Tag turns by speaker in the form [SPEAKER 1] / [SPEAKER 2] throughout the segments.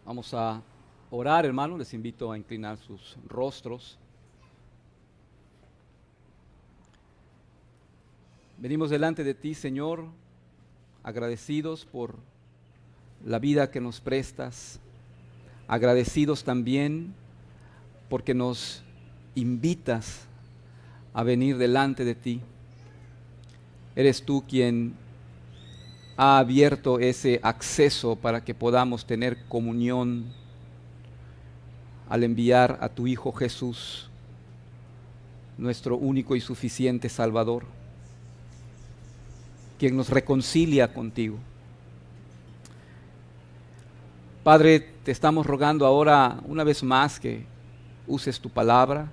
[SPEAKER 1] Vamos a orar, hermano. Les invito a inclinar sus rostros. Venimos delante de ti, Señor, agradecidos por la vida que nos prestas, agradecidos también porque nos invitas a venir delante de ti. Eres tú quien ha abierto ese acceso para que podamos tener comunión al enviar a tu Hijo Jesús, nuestro único y suficiente Salvador, quien nos reconcilia contigo. Padre, te estamos rogando ahora una vez más que uses tu palabra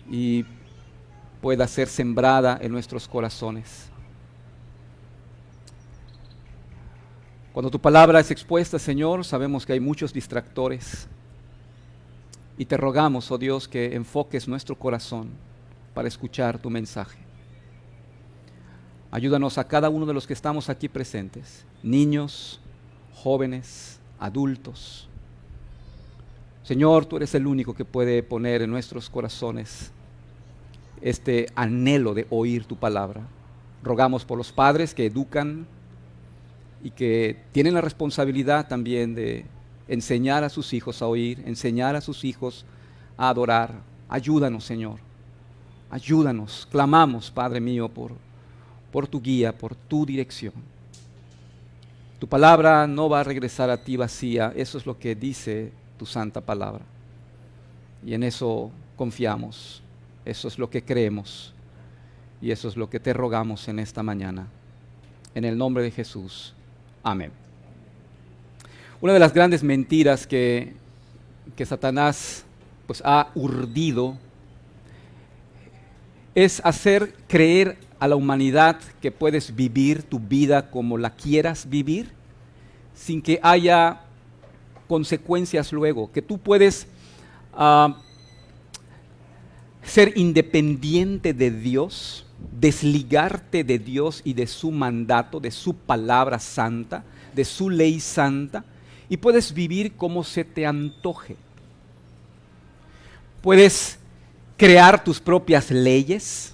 [SPEAKER 1] y pueda ser sembrada en nuestros corazones. Cuando tu palabra es expuesta, Señor, sabemos que hay muchos distractores y te rogamos, oh Dios, que enfoques nuestro corazón para escuchar tu mensaje. Ayúdanos a cada uno de los que estamos aquí presentes, niños, jóvenes, adultos. Señor, tú eres el único que puede poner en nuestros corazones este anhelo de oír tu palabra. Rogamos por los padres que educan y que tienen la responsabilidad también de enseñar a sus hijos a oír, enseñar a sus hijos a adorar. Ayúdanos, Señor. Ayúdanos. Clamamos, Padre mío, por tu guía, por tu dirección. Tu palabra no va a regresar a ti vacía. Eso es lo que dice tu santa palabra. Y en eso confiamos. Eso es lo que creemos. Y eso es lo que te rogamos en esta mañana. En el nombre de Jesús. Amén. Una de las grandes mentiras que Satanás pues, ha urdido es hacer creer a la humanidad que puedes vivir tu vida como la quieras vivir, sin que haya consecuencias luego, que tú puedes ser independiente de Dios, desligarte de Dios y de su mandato, de su palabra santa, de su ley santa, y puedes vivir como se te antoje. Puedes crear tus propias leyes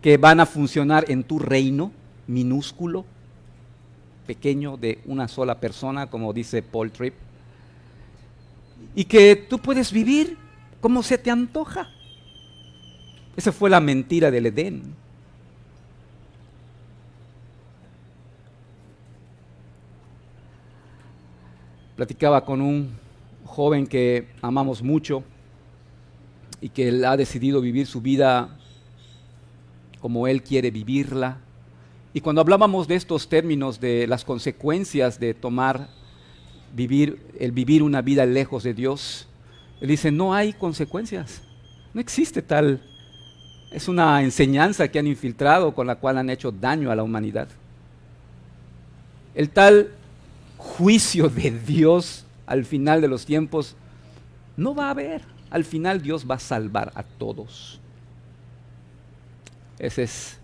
[SPEAKER 1] que van a funcionar en tu reino minúsculo, pequeño, de una sola persona, como dice Paul Tripp, y que tú puedes vivir como se te antoja. Esa fue la mentira del Edén. Platicaba con un joven que amamos mucho y que él ha decidido vivir su vida como él quiere vivirla. Y cuando hablábamos de estos términos, de las consecuencias de vivir una vida lejos de Dios, él dice, no hay consecuencias, no existe tal. Es una enseñanza que han infiltrado con la cual han hecho daño a la humanidad. El tal juicio de Dios al final de los tiempos no va a haber. Al final Dios va a salvar a todos. Esa es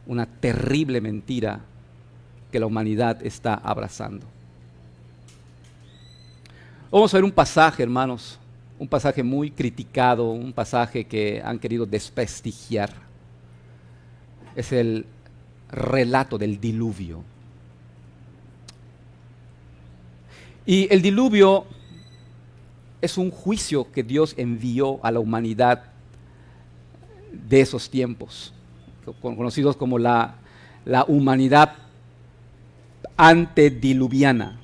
[SPEAKER 1] una terrible mentira que la humanidad está abrazando. Vamos a ver un pasaje, hermanos. Un pasaje muy criticado, un pasaje que han querido desprestigiar. Es el relato del diluvio. Y el diluvio es un juicio que Dios envió a la humanidad de esos tiempos, conocidos como la humanidad antediluviana.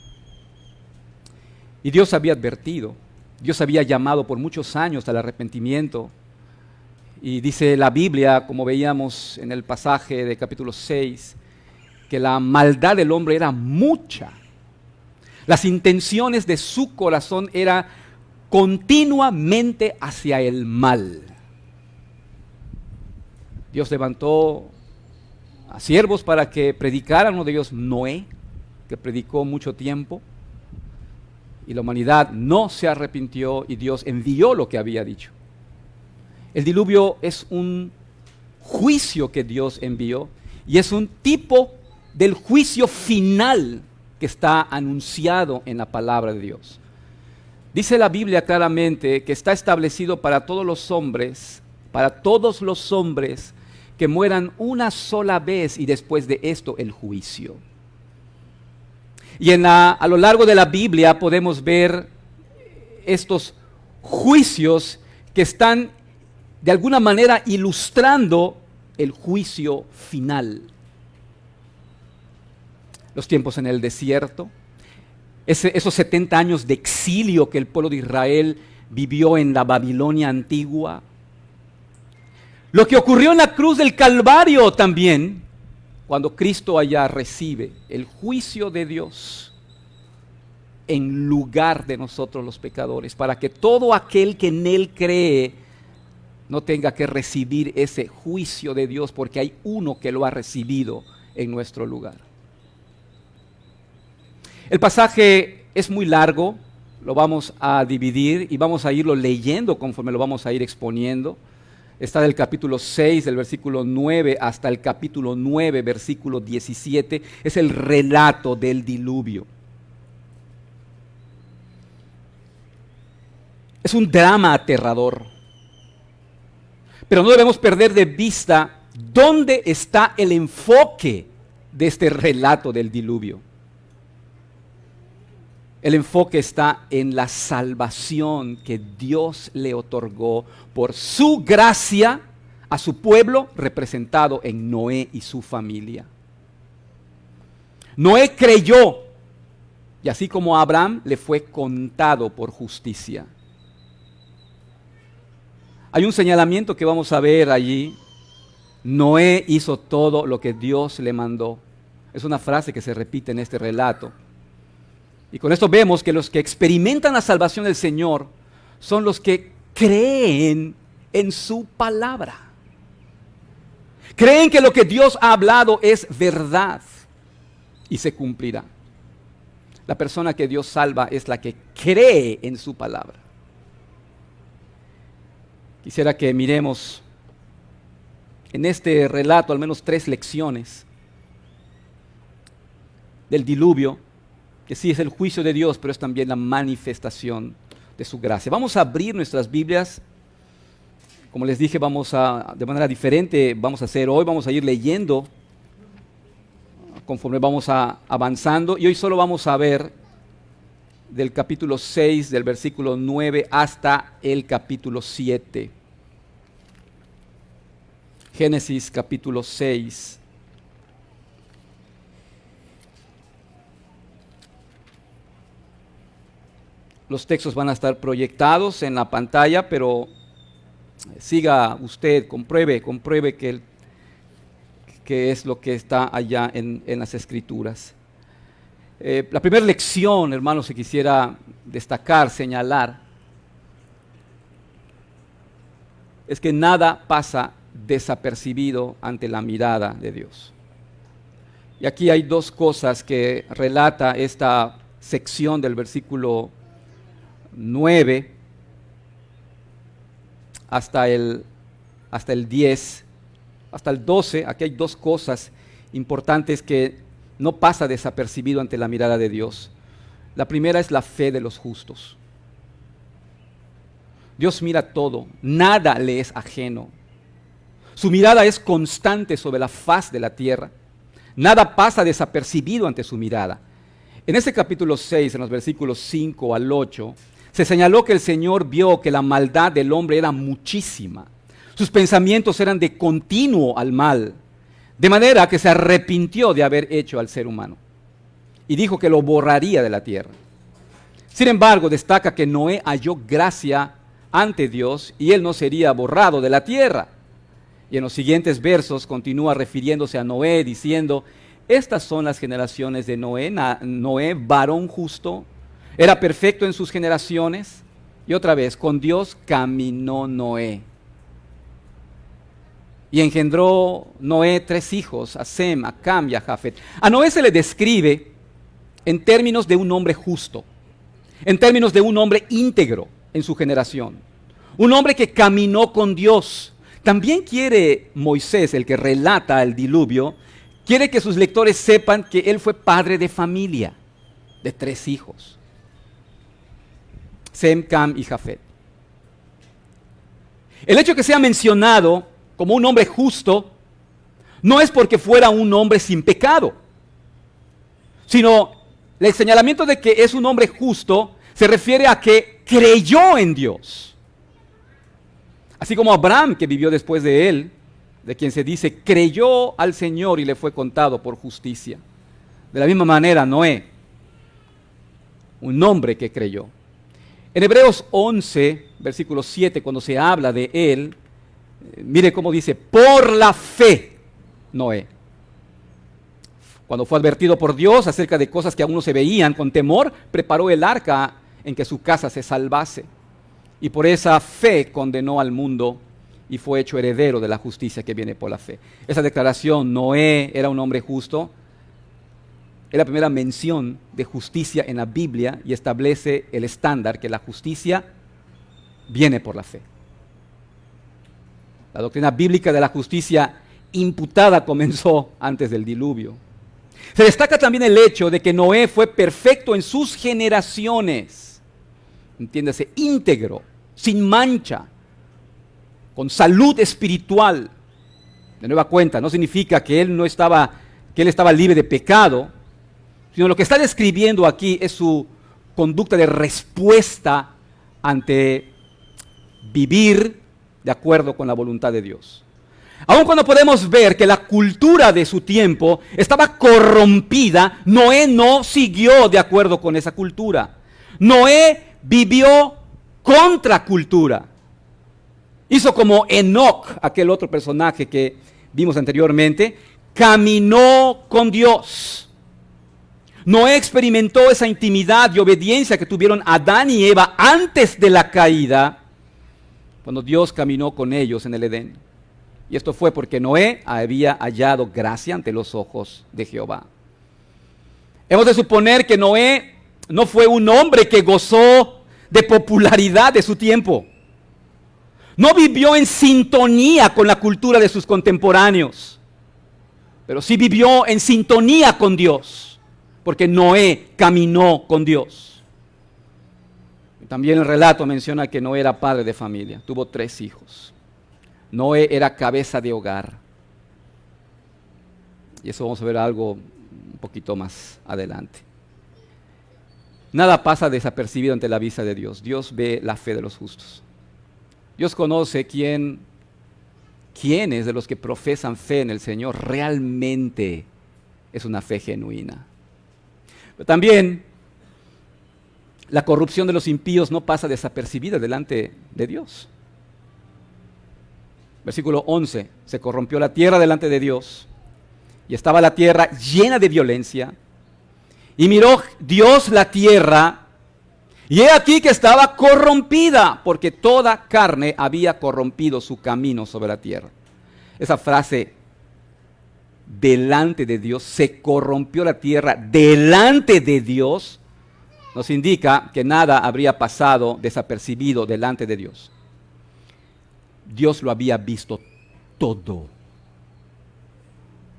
[SPEAKER 1] Y Dios había advertido. Dios había llamado por muchos años al arrepentimiento. Y dice la Biblia, como veíamos en el pasaje de capítulo 6, que la maldad del hombre era mucha. Las intenciones de su corazón eran continuamente hacia el mal. Dios levantó a siervos para que predicaran. Uno de ellos, Noé, que predicó mucho tiempo. Y la humanidad no se arrepintió y Dios envió lo que había dicho. El diluvio es un juicio que Dios envió y es un tipo del juicio final que está anunciado en la palabra de Dios. Dice la Biblia claramente que está establecido para todos los hombres que mueran una sola vez y después de esto el juicio. Y a lo largo de la Biblia podemos ver estos juicios que están de alguna manera ilustrando el juicio final. Los tiempos en el desierto, esos 70 años de exilio que el pueblo de Israel vivió en la Babilonia antigua. Lo que ocurrió en la cruz del Calvario también, cuando Cristo allá recibe el juicio de Dios en lugar de nosotros los pecadores, para que todo aquel que en Él cree no tenga que recibir ese juicio de Dios, porque hay uno que lo ha recibido en nuestro lugar. El pasaje es muy largo, lo vamos a dividir y vamos a irlo leyendo conforme lo vamos a ir exponiendo. Está del capítulo 6, del versículo 9 hasta el capítulo 9, versículo 17. Es el relato del diluvio. Es un drama aterrador. Pero no debemos perder de vista dónde está el enfoque de este relato del diluvio. El enfoque está en la salvación que Dios le otorgó por su gracia a su pueblo representado en Noé y su familia. Noé creyó y así como a Abraham le fue contado por justicia. Hay un señalamiento que vamos a ver allí. Noé hizo todo lo que Dios le mandó. Es una frase que se repite en este relato. Y con esto vemos que los que experimentan la salvación del Señor son los que creen en su palabra. Creen que lo que Dios ha hablado es verdad y se cumplirá. La persona que Dios salva es la que cree en su palabra. Quisiera que miremos en este relato al menos 3 lecciones del diluvio, que sí es el juicio de Dios, pero es también la manifestación de su gracia. Vamos a abrir nuestras Biblias. Como les dije, de manera diferente, vamos a hacer hoy, vamos a ir leyendo conforme vamos avanzando. Y hoy solo vamos a ver del capítulo 6, del versículo 9 hasta el capítulo 7. Génesis capítulo 6. Los textos van a estar proyectados en la pantalla, pero siga usted, compruebe que es lo que está allá en las Escrituras. La primera lección, hermanos, que quisiera destacar, señalar, es que nada pasa desapercibido ante la mirada de Dios. Y aquí hay 2 cosas que relata esta sección del versículo 9 hasta el 10, hasta el 12. Aquí hay 2 cosas importantes que no pasa desapercibido ante la mirada de Dios. La primera es la fe de los justos. Dios mira todo, nada le es ajeno. Su mirada es constante sobre la faz de la tierra. Nada pasa desapercibido ante su mirada. En este capítulo 6, en los versículos 5 al 8, se señaló que el Señor vio que la maldad del hombre era muchísima. Sus pensamientos eran de continuo al mal, de manera que se arrepintió de haber hecho al ser humano y dijo que lo borraría de la tierra. Sin embargo, destaca que Noé halló gracia ante Dios y él no sería borrado de la tierra. Y en los siguientes versos continúa refiriéndose a Noé diciendo: estas son las generaciones de Noé. Noé, varón justo, era perfecto en sus generaciones. Y otra vez, con Dios caminó Noé. Y engendró Noé 3 hijos, a Sem, a Cam y a Jafet. A Noé se le describe en términos de un hombre justo, en términos de un hombre íntegro en su generación. Un hombre que caminó con Dios. También quiere Moisés, el que relata el diluvio, quiere que sus lectores sepan que él fue padre de familia. de 3 hijos: Sem, Cam y Jafet. El hecho de que sea mencionado como un hombre justo no es porque fuera un hombre sin pecado, sino el señalamiento de que es un hombre justo se refiere a que creyó en Dios. Así como Abraham, que vivió después de él, de quien se dice creyó al Señor y le fue contado por justicia. De la misma manera, Noé, un hombre que creyó. En Hebreos 11, versículo 7, cuando se habla de él, mire cómo dice: por la fe, Noé, cuando fue advertido por Dios acerca de cosas que aún no se veían, con temor preparó el arca en que su casa se salvase. Y por esa fe condenó al mundo y fue hecho heredero de la justicia que viene por la fe. Esa declaración, Noé era un hombre justo, es la primera mención de justicia en la Biblia y establece el estándar que la justicia viene por la fe. La doctrina bíblica de la justicia imputada comenzó antes del diluvio. Se destaca también el hecho de que Noé fue perfecto en sus generaciones, entiéndase, íntegro, sin mancha, con salud espiritual. De nueva cuenta, no significa que él estaba libre de pecado, sino lo que está describiendo aquí es su conducta de respuesta ante vivir de acuerdo con la voluntad de Dios. Aun cuando podemos ver que la cultura de su tiempo estaba corrompida, Noé no siguió de acuerdo con esa cultura. Noé vivió contra cultura. Hizo como Enoc, aquel otro personaje que vimos anteriormente, caminó con Dios. Noé experimentó esa intimidad y obediencia que tuvieron Adán y Eva antes de la caída, cuando Dios caminó con ellos en el Edén. Y esto fue porque Noé había hallado gracia ante los ojos de Jehová. Hemos de suponer que Noé no fue un hombre que gozó de popularidad de su tiempo. No vivió en sintonía con la cultura de sus contemporáneos, pero sí vivió en sintonía con Dios, porque Noé caminó con Dios. También el relato menciona que Noé era padre de familia, tuvo 3 hijos. Noé era cabeza de hogar. Y eso vamos a ver algo un poquito más adelante. Nada pasa desapercibido ante la vista de Dios. Dios ve la fe de los justos. Dios conoce quiénes de los que profesan fe en el Señor realmente es una fe genuina. Pero también la corrupción de los impíos no pasa desapercibida delante de Dios. Versículo 11, se corrompió la tierra delante de Dios y estaba la tierra llena de violencia. Y miró Dios la tierra y he aquí que estaba corrompida, porque toda carne había corrompido su camino sobre la tierra. Esa frase, delante de Dios, se corrompió la tierra delante de Dios, nos indica que nada habría pasado desapercibido delante de Dios. Dios lo había visto todo.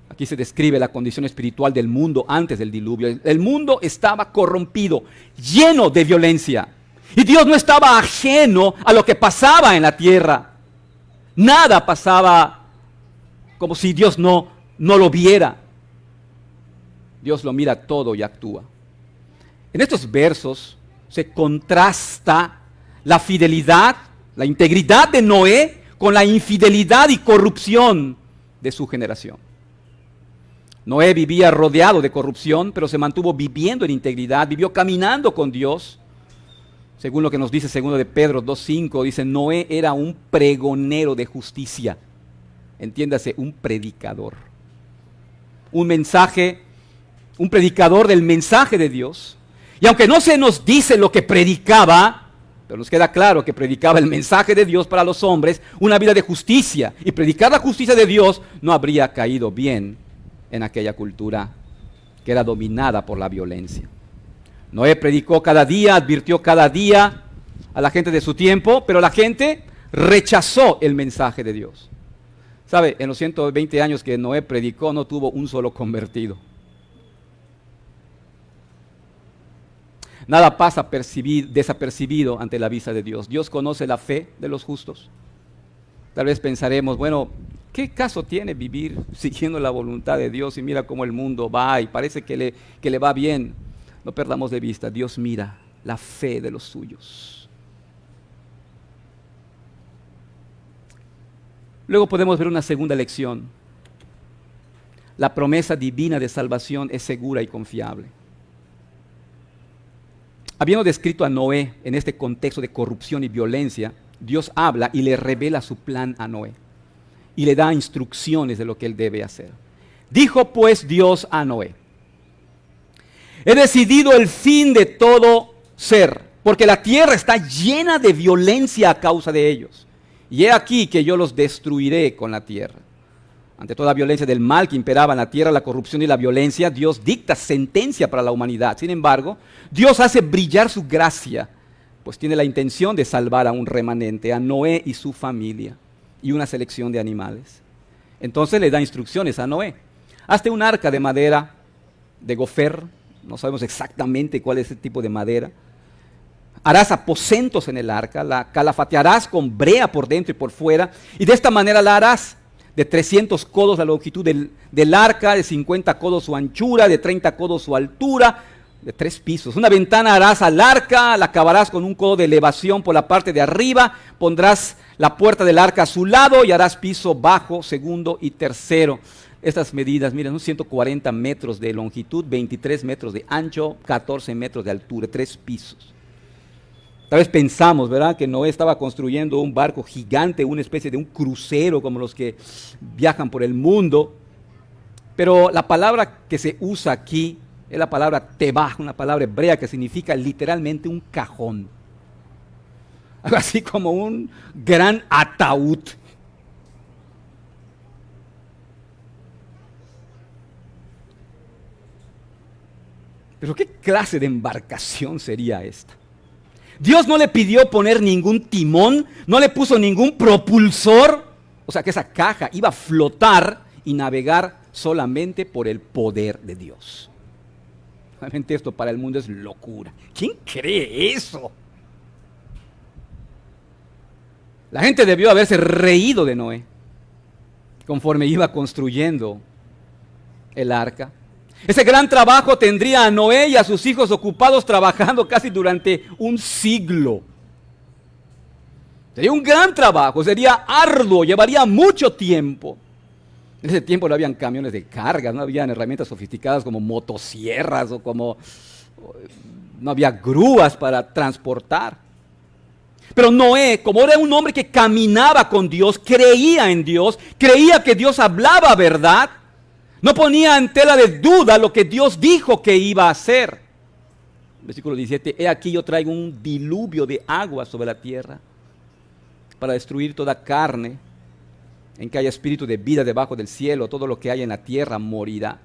[SPEAKER 1] Aquí se describe la condición espiritual del mundo antes del diluvio. El mundo estaba corrompido, lleno de violencia. Y Dios no estaba ajeno a lo que pasaba en la tierra. Nada pasaba como si Dios no lo viera. Dios lo mira todo y actúa. En estos versos se contrasta la fidelidad, la integridad de Noé con la infidelidad y corrupción de su generación. Noé vivía rodeado de corrupción, pero se mantuvo viviendo en integridad, vivió caminando con Dios. Según lo que nos dice 2 de Pedro 2:5, dice, Noé era un pregonero de justicia. Entiéndase, un predicador. Un predicador del mensaje de Dios. Y aunque no se nos dice lo que predicaba, pero nos queda claro que predicaba el mensaje de Dios para los hombres, una vida de justicia. Y predicar la justicia de Dios no habría caído bien en aquella cultura que era dominada por la violencia. Noé predicó cada día, advirtió cada día a la gente de su tiempo, pero la gente rechazó el mensaje de Dios. ¿Sabe? En los 120 años que Noé predicó no tuvo un solo convertido. Nada pasa desapercibido ante la vista de Dios. Dios conoce la fe de los justos. Tal vez pensaremos, bueno, ¿qué caso tiene vivir siguiendo la voluntad de Dios y mira cómo el mundo va y parece que le va bien? No perdamos de vista, Dios mira la fe de los suyos. Luego podemos ver una segunda lección. La promesa divina de salvación es segura y confiable. Habiendo descrito a Noé en este contexto de corrupción y violencia, Dios habla y le revela su plan a Noé y le da instrucciones de lo que él debe hacer. Dijo pues Dios a Noé: he decidido el fin de todo ser, porque la tierra está llena de violencia a causa de ellos. Y he aquí que yo los destruiré con la tierra. Ante toda violencia del mal que imperaba en la tierra, la corrupción y la violencia, Dios dicta sentencia para la humanidad. Sin embargo, Dios hace brillar su gracia, pues tiene la intención de salvar a un remanente, a Noé y su familia, y una selección de animales. Entonces le da instrucciones a Noé: hazte un arca de madera, de gofer, no sabemos exactamente cuál es el tipo de madera. Harás aposentos en el arca, la calafatearás con brea por dentro y por fuera, y de esta manera la harás: de 300 codos la longitud del arca, de 50 codos su anchura, de 30 codos su altura, de 3 pisos. Una ventana harás al arca, la acabarás con un codo de elevación por la parte de arriba, pondrás la puerta del arca a su lado y harás piso bajo, segundo y tercero. Estas medidas, miren, son 140 metros de longitud, 23 metros de ancho, 14 metros de altura, 3 pisos. Tal vez pensamos, ¿verdad?, que Noé estaba construyendo un barco gigante, una especie de un crucero como los que viajan por el mundo. Pero la palabra que se usa aquí es la palabra tebah, una palabra hebrea que significa literalmente un cajón. Algo así como un gran ataúd. Pero ¿qué clase de embarcación sería esta? Dios no le pidió poner ningún timón, no le puso ningún propulsor. O sea que esa caja iba a flotar y navegar solamente por el poder de Dios. Realmente esto para el mundo es locura. ¿Quién cree eso? La gente debió haberse reído de Noé conforme iba construyendo el arca. Ese gran trabajo tendría a Noé y a sus hijos ocupados trabajando casi durante un siglo. Sería un gran trabajo, sería arduo, llevaría mucho tiempo. En ese tiempo no habían camiones de carga, no habían herramientas sofisticadas como motosierras no había grúas para transportar. Pero Noé, como era un hombre que caminaba con Dios, creía en Dios, creía que Dios hablaba verdad, no ponía en tela de duda lo que Dios dijo que iba a hacer. Versículo 17, he aquí yo traigo un diluvio de agua sobre la tierra para destruir toda carne, en que haya espíritu de vida debajo del cielo, todo lo que haya en la tierra morirá.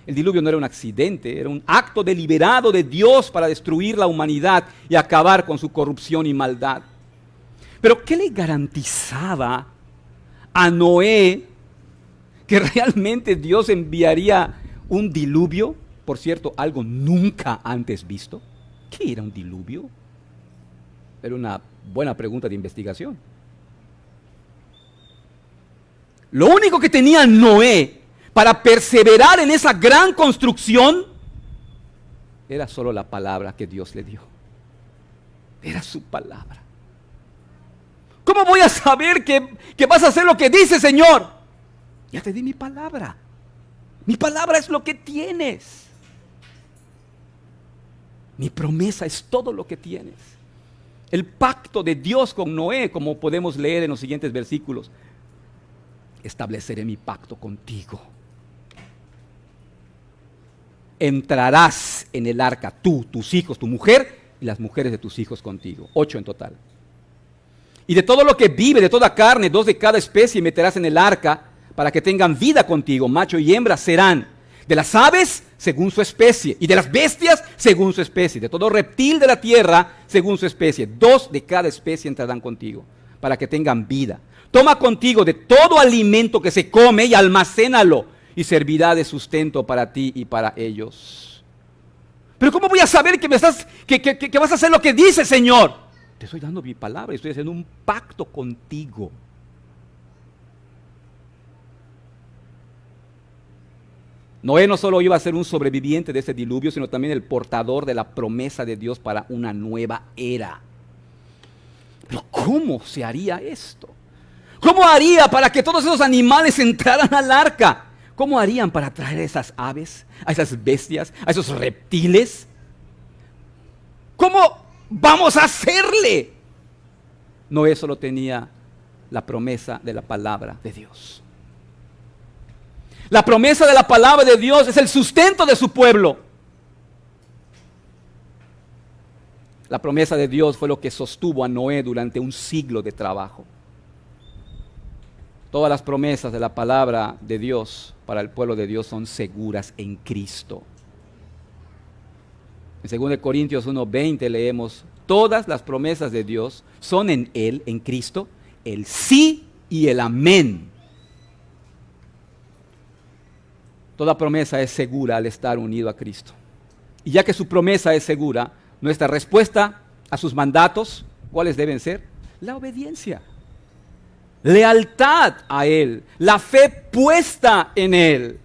[SPEAKER 1] El diluvio no era un accidente, era un acto deliberado de Dios para destruir la humanidad y acabar con su corrupción y maldad. Pero ¿qué le garantizaba a Noé que realmente Dios enviaría un diluvio? Por cierto, algo nunca antes visto. ¿Qué era un diluvio? Era una buena pregunta de investigación. Lo único que tenía Noé para perseverar en esa gran construcción era solo la palabra que Dios le dio. Era su palabra. ¿Cómo voy a saber que vas a hacer lo que dice, Señor? Ya te di mi palabra. Mi palabra es lo que tienes. Mi promesa es todo lo que tienes. El pacto de Dios con Noé, como podemos leer en los siguientes versículos: estableceré mi pacto contigo. Entrarás en el arca tú, tus hijos, tu mujer y las mujeres de tus hijos contigo. 8 en total. Y de todo lo que vive, de toda carne, 2 de cada especie meterás en el arca para que tengan vida contigo. Macho y hembra serán. De las aves, según su especie. Y de las bestias, según su especie. De todo reptil de la tierra, según su especie. 2 de cada especie entrarán contigo, para que tengan vida. Toma contigo de todo alimento que se come y almacénalo, y servirá de sustento para ti y para ellos. Pero ¿cómo voy a saber que vas a hacer lo que dice, Señor? Te estoy dando mi palabra y estoy haciendo un pacto contigo. Noé no solo iba a ser un sobreviviente de ese diluvio, sino también el portador de la promesa de Dios para una nueva era. Pero ¿cómo se haría esto? ¿Cómo haría para que todos esos animales entraran al arca? ¿Cómo harían para traer a esas aves, a esas bestias, a esos reptiles? ¿Cómo vamos a hacerle? Noé solo tenía la promesa de la palabra de Dios. La promesa de la palabra de Dios es el sustento de su pueblo. La promesa de Dios fue lo que sostuvo a Noé durante un siglo de trabajo. Todas las promesas de la palabra de Dios para el pueblo de Dios son seguras en Cristo. En 2 Corintios 1:20 leemos: todas las promesas de Dios son en Él, en Cristo, el sí y el amén. Toda promesa es segura al estar unido a Cristo. Y ya que su promesa es segura, nuestra respuesta a sus mandatos, ¿cuáles deben ser? La obediencia, lealtad a Él, la fe puesta en Él.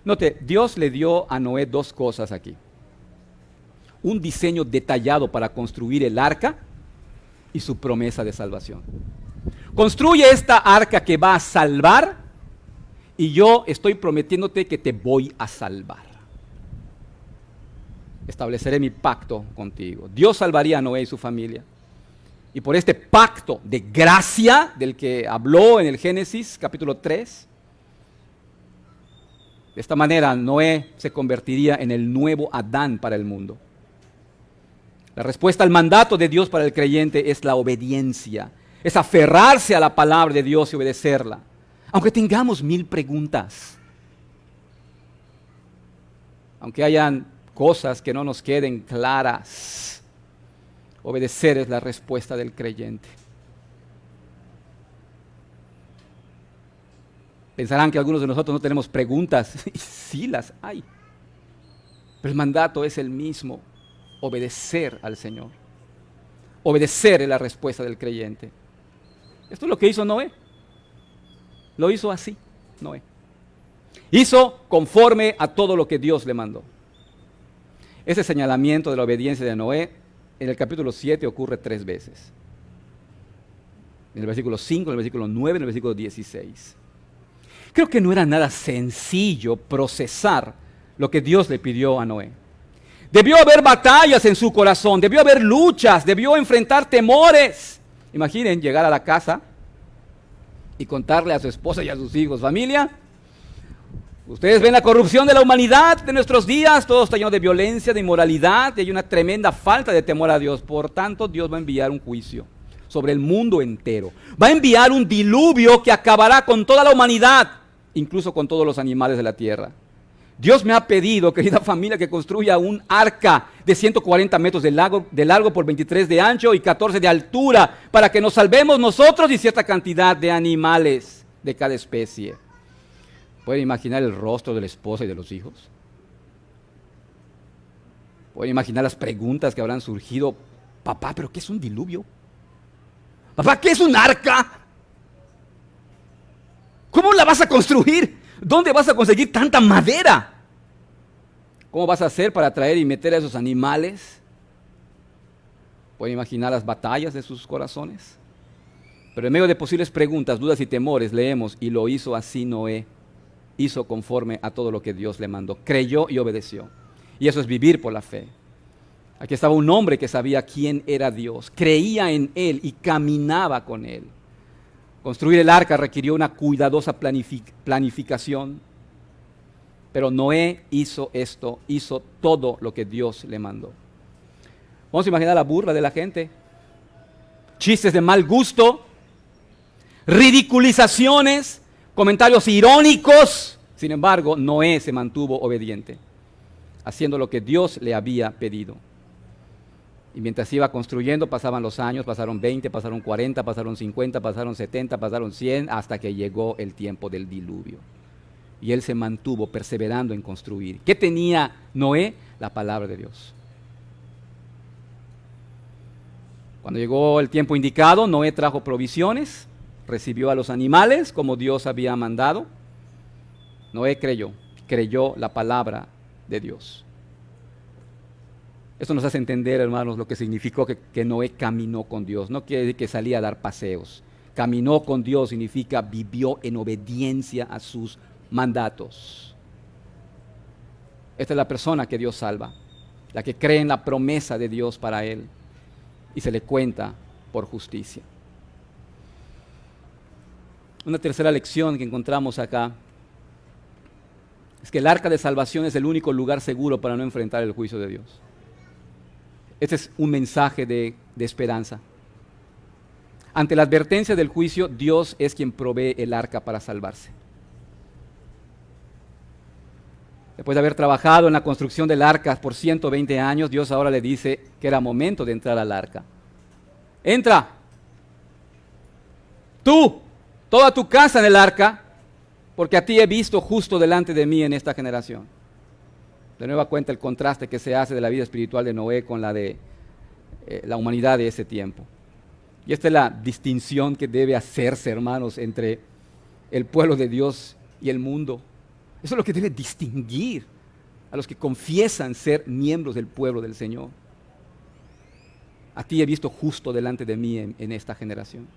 [SPEAKER 1] Note, Dios le dio a Noé dos cosas aquí: un diseño detallado para construir el arca y su promesa de salvación. Construye esta arca que va a salvar, y yo estoy prometiéndote que te voy a salvar. Estableceré mi pacto contigo. Dios salvaría a Noé y su familia. Y por este pacto de gracia del que habló en el Génesis capítulo 3, de esta manera Noé se convertiría en el nuevo Adán para el mundo. La respuesta al mandato de Dios para el creyente es la obediencia, es aferrarse a la palabra de Dios y obedecerla. Aunque tengamos 1000 preguntas, aunque hayan cosas que no nos queden claras, obedecer es la respuesta del creyente. Pensarán que algunos de nosotros no tenemos preguntas, y sí las hay, pero el mandato es el mismo: obedecer al Señor. Obedecer es la respuesta del creyente. Esto es lo que hizo Noé. Lo hizo así, Noé. Hizo conforme a todo lo que Dios le mandó. Ese señalamiento de la obediencia de Noé en el capítulo 7 ocurre 3 veces. En el versículo 5, en el versículo 9, en el versículo 16. Creo que no era nada sencillo procesar lo que Dios le pidió a Noé. Debió haber batallas en su corazón, debió haber luchas, debió enfrentar temores. Imaginen llegar a la casa y contarle a su esposa y a sus hijos: familia, ustedes ven la corrupción de la humanidad de nuestros días, todo está lleno de violencia, de inmoralidad, y hay una tremenda falta de temor a Dios. Por tanto, Dios va a enviar un juicio sobre el mundo entero. Va a enviar un diluvio que acabará con toda la humanidad, incluso con todos los animales de la tierra. Dios me ha pedido, querida familia, que construya un arca de 140 metros de largo por 23 de ancho y 14 de altura, para que nos salvemos nosotros y cierta cantidad de animales de cada especie. ¿Pueden imaginar el rostro de la esposa y de los hijos? ¿Pueden imaginar las preguntas que habrán surgido? Papá, ¿pero qué es un diluvio? Papá, ¿qué es un arca? ¿Cómo la vas a construir? ¿Dónde vas a conseguir tanta madera? ¿Cómo vas a hacer para traer y meter a esos animales? ¿Pueden imaginar las batallas de sus corazones? Pero en medio de posibles preguntas, dudas y temores, leemos: y lo hizo así Noé. Hizo conforme a todo lo que Dios le mandó. Creyó y obedeció. Y eso es vivir por la fe. Aquí estaba un hombre que sabía quién era Dios, creía en Él y caminaba con Él. Construir el arca requirió una cuidadosa planificación, pero Noé hizo esto, hizo todo lo que Dios le mandó. Vamos a imaginar la burla de la gente, chistes de mal gusto, ridiculizaciones, comentarios irónicos. Sin embargo, Noé se mantuvo obediente, haciendo lo que Dios le había pedido. Y mientras iba construyendo, pasaban los años, pasaron 20, pasaron 40, pasaron 50, pasaron 70, pasaron 100, hasta que llegó el tiempo del diluvio. y él se mantuvo perseverando en construir. ¿Qué tenía Noé? La palabra de Dios. Cuando llegó el tiempo indicado, Noé trajo provisiones, recibió a los animales como Dios había mandado. Noé creyó la palabra de Dios. Esto nos hace entender, hermanos, lo que significó que Noé caminó con Dios. No quiere decir que salía a dar paseos. Caminó con Dios significa vivió en obediencia a sus mandatos. Esta es la persona que Dios salva, la que cree en la promesa de Dios para él y se le cuenta por justicia. Una tercera lección que encontramos acá es que el arca de salvación es el único lugar seguro para no enfrentar el juicio de Dios. Este es un mensaje de esperanza. Ante la advertencia del juicio, Dios es quien provee el arca para salvarse. Después de haber trabajado en la construcción del arca por 120 años, Dios ahora le dice que era momento de entrar al arca. Entra. Tú, toda tu casa en el arca, porque a ti he visto justo delante de mí en esta generación. De nueva cuenta el contraste que se hace de la vida espiritual de Noé con la de la humanidad de ese tiempo. Y esta es la distinción que debe hacerse, hermanos, entre el pueblo de Dios y el mundo. Eso es lo que debe distinguir a los que confiesan ser miembros del pueblo del Señor. A ti he visto justo delante de mí en esta generación.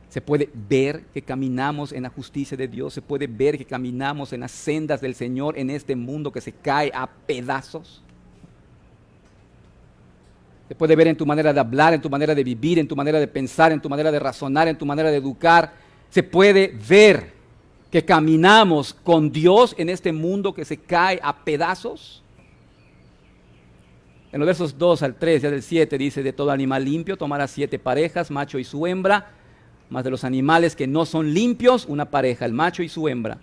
[SPEAKER 1] Se puede ver que caminamos en la justicia de Dios, se puede ver que caminamos en las sendas del Señor en este mundo que se cae a pedazos. Se puede ver en tu manera de hablar, en tu manera de vivir, en tu manera de pensar, en tu manera de razonar, en tu manera de educar. Se puede ver que caminamos con Dios en este mundo que se cae a pedazos. En los versos 2 al 3, ya del 7 dice: de todo animal limpio tomarás 7 parejas, macho y su hembra, más de los animales que no son limpios, una pareja, el macho y su hembra.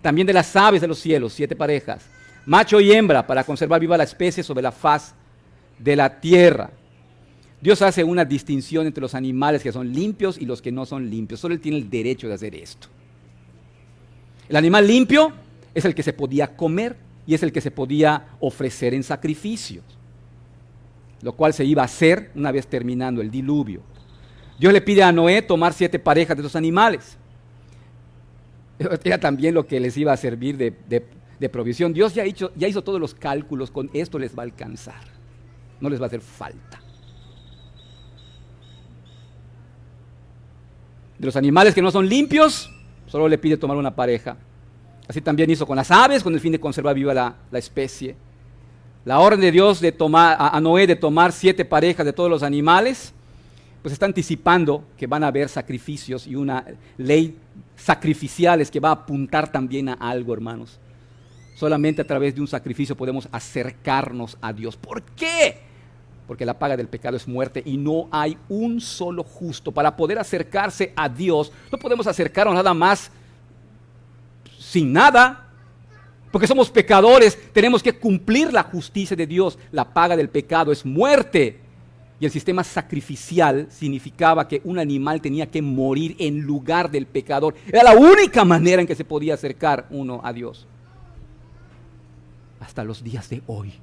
[SPEAKER 1] También de las aves de los cielos, 7 parejas, macho y hembra, para conservar viva la especie sobre la faz de la tierra. Dios hace una distinción entre los animales que son limpios y los que no son limpios. Solo Él tiene el derecho de hacer esto. El animal limpio es el que se podía comer y es el que se podía ofrecer en sacrificios, lo cual se iba a hacer una vez terminando el diluvio. Dios le pide a Noé tomar 7 parejas de esos animales. Era también lo que les iba a servir de provisión. Dios ya hizo todos los cálculos, con esto les va a alcanzar, no les va a hacer falta. De los animales que no son limpios, solo le pide tomar una pareja. Así también hizo con las aves, con el fin de conservar viva la especie. La orden de Dios de tomar, a Noé de tomar 7 parejas de todos los animales, pues está anticipando que van a haber sacrificios y una ley sacrificiales que va a apuntar también a algo, hermanos. Solamente a través de un sacrificio podemos acercarnos a Dios. ¿Por qué? Porque la paga del pecado es muerte y no hay un solo justo. Para poder acercarse a Dios, no podemos acercarnos nada más sin nada, porque somos pecadores, tenemos que cumplir la justicia de Dios. La paga del pecado es muerte. Y el sistema sacrificial significaba que un animal tenía que morir en lugar del pecador. Era la única manera en que se podía acercar uno a Dios. Hasta los días de hoy.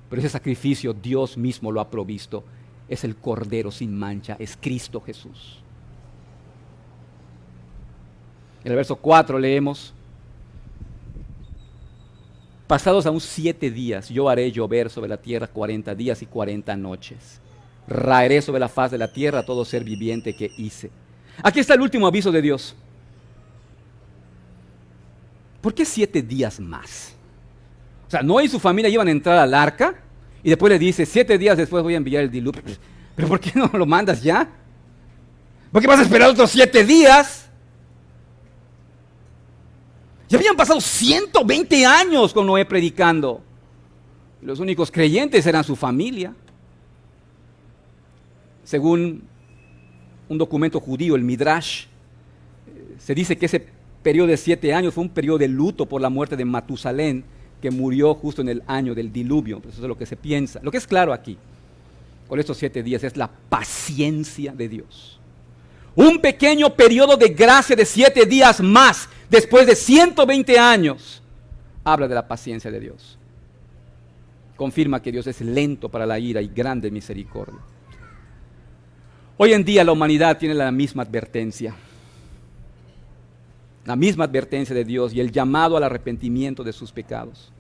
[SPEAKER 1] Pero ese sacrificio Dios mismo lo ha provisto. Es el Cordero sin mancha, es Cristo Jesús. En el verso 4 leemos: pasados aún 7 días, yo haré llover sobre la tierra 40 días y 40 noches. Raeré sobre la faz de la tierra a todo ser viviente que hice. Aquí está el último aviso de Dios. ¿Por qué 7 días más? O sea, Noé y su familia iban a entrar al arca y después le dice: 7 días después voy a enviar el diluvio. ¿Pero por qué no lo mandas ya? ¿Por qué vas a esperar otros 7 días? Ya habían pasado 120 años con Noé predicando. Los únicos creyentes eran su familia. Según un documento judío, el Midrash, se dice que ese periodo de 7 años fue un periodo de luto por la muerte de Matusalén, que murió justo en el año del diluvio. Eso es lo que se piensa. Lo que es claro aquí, con estos 7 días, es la paciencia de Dios. Un pequeño periodo de gracia de 7 días más. después de 120 años, habla de la paciencia de Dios. Confirma que Dios es lento para la ira y grande en misericordia. Hoy en día la humanidad tiene la misma advertencia. La misma advertencia de Dios y el llamado al arrepentimiento de sus pecados.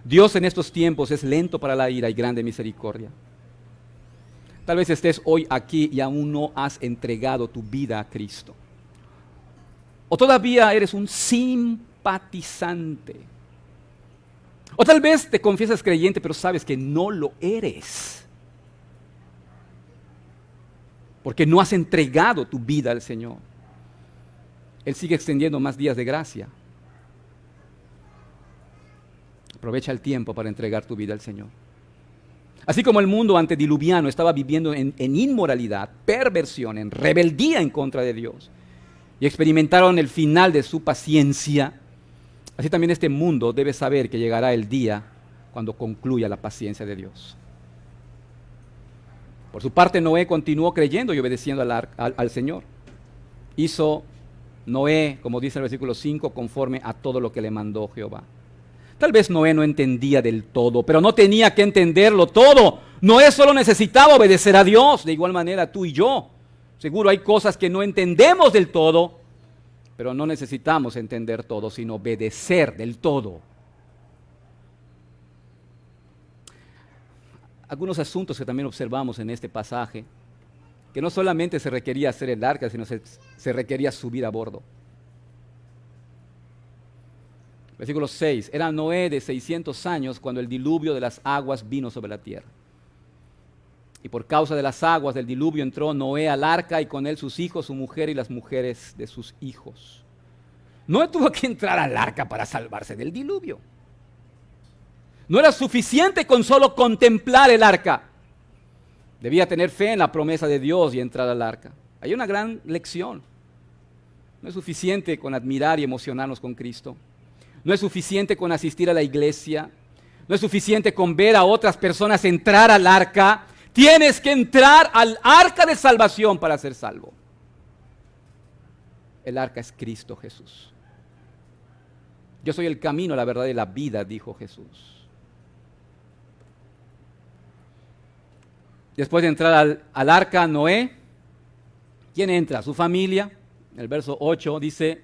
[SPEAKER 1] Dios en estos tiempos es lento para la ira y grande en misericordia. Tal vez estés hoy aquí y aún no has entregado tu vida a Cristo. O todavía eres un simpatizante. O tal vez te confiesas creyente, pero sabes que no lo eres. Porque no has entregado tu vida al Señor. Él sigue extendiendo más días de gracia. Aprovecha el tiempo para entregar tu vida al Señor. Así como el mundo antediluviano estaba viviendo en inmoralidad, perversión, en rebeldía en contra de Dios, y experimentaron el final de su paciencia, así también este mundo debe saber que llegará el día cuando concluya la paciencia de Dios. Por su parte, Noé continuó creyendo y obedeciendo al Señor. Hizo Noé, como dice el versículo 5, conforme a todo lo que le mandó Jehová. Tal vez Noé no entendía del todo, pero no tenía que entenderlo todo. Noé solo necesitaba obedecer a Dios. De igual manera tú y yo. Seguro hay cosas que no entendemos del todo, pero no necesitamos entender todo, sino obedecer del todo. Algunos asuntos que también observamos en este pasaje, que no solamente se requería hacer el arca, sino se requería subir a bordo. Versículo 6, era Noé de 600 años cuando el diluvio de las aguas vino sobre la tierra. Y por causa de las aguas del diluvio entró Noé al arca y con él sus hijos, su mujer y las mujeres de sus hijos. Noé tuvo que entrar al arca para salvarse del diluvio. No era suficiente con solo contemplar el arca. Debía tener fe en la promesa de Dios y entrar al arca. Hay una gran lección. No es suficiente con admirar y emocionarnos con Cristo. No es suficiente con asistir a la iglesia. No es suficiente con ver a otras personas entrar al arca. Tienes que entrar al arca de salvación para ser salvo. El arca es Cristo Jesús. Yo soy el camino, la verdad y la vida, dijo Jesús. Después de entrar al arca, Noé, ¿quién entra? Su familia. El verso 8 dice,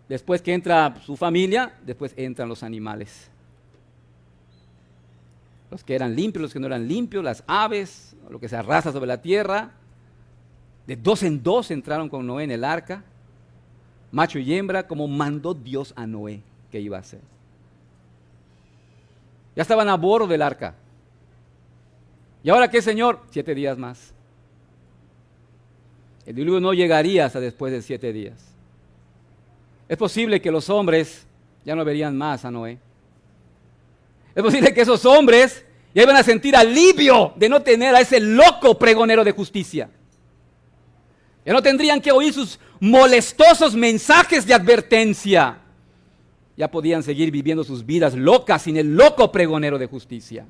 [SPEAKER 1] después que entra su familia, después entran los animales. Los que eran limpios, los que no eran limpios, las aves, lo que se arrastra sobre la tierra. De dos en dos entraron con Noé en el arca, macho y hembra, como mandó Dios a Noé que iba a hacer. Ya estaban a bordo del arca. ¿Y ahora qué, Señor? 7 días más. El diluvio no llegaría hasta después de 7 días. Es posible que los hombres ya no verían más a Noé. Es posible que esos hombres ya iban a sentir alivio de no tener a ese loco pregonero de justicia. Ya no tendrían que oír sus molestosos mensajes de advertencia. Ya podían seguir viviendo sus vidas locas sin el loco pregonero de justicia.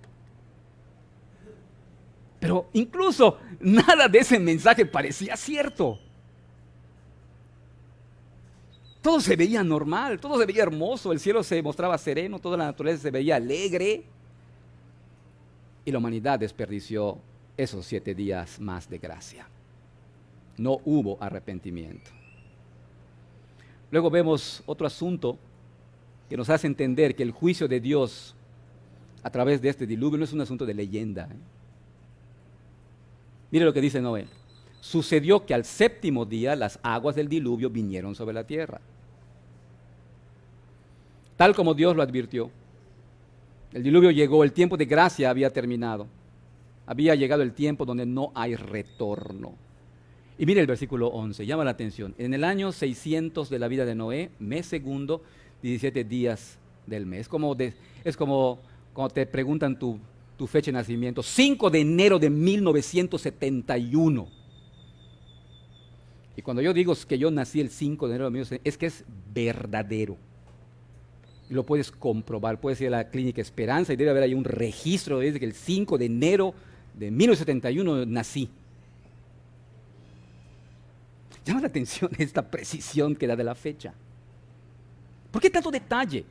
[SPEAKER 1] Pero incluso nada de ese mensaje parecía cierto. Todo se veía normal, todo se veía hermoso, el cielo se mostraba sereno, toda la naturaleza se veía alegre. Y la humanidad desperdició esos 7 días más de gracia. No hubo arrepentimiento. Luego vemos otro asunto que nos hace entender que el juicio de Dios a través de este diluvio no es un asunto de leyenda. Mire lo que dice Noé. Sucedió que al 7º día las aguas del diluvio vinieron sobre la tierra. Tal como Dios lo advirtió. El diluvio llegó, el tiempo de gracia había terminado. Había llegado el tiempo donde no hay retorno. Y mire el versículo 11, llama la atención. En el año 600 de la vida de Noé, mes segundo, 17 días del mes. Es como cuando te preguntan tu fecha de nacimiento, 5 de enero de 1971. Y cuando yo digo que yo nací el 5 de enero de 1971, es que es verdadero. Y lo puedes comprobar, puedes ir a la Clínica Esperanza y debe haber ahí un registro desde que el 5 de enero de 1971 nací. Llama la atención esta precisión que da de la fecha. ¿Por qué tanto detalle?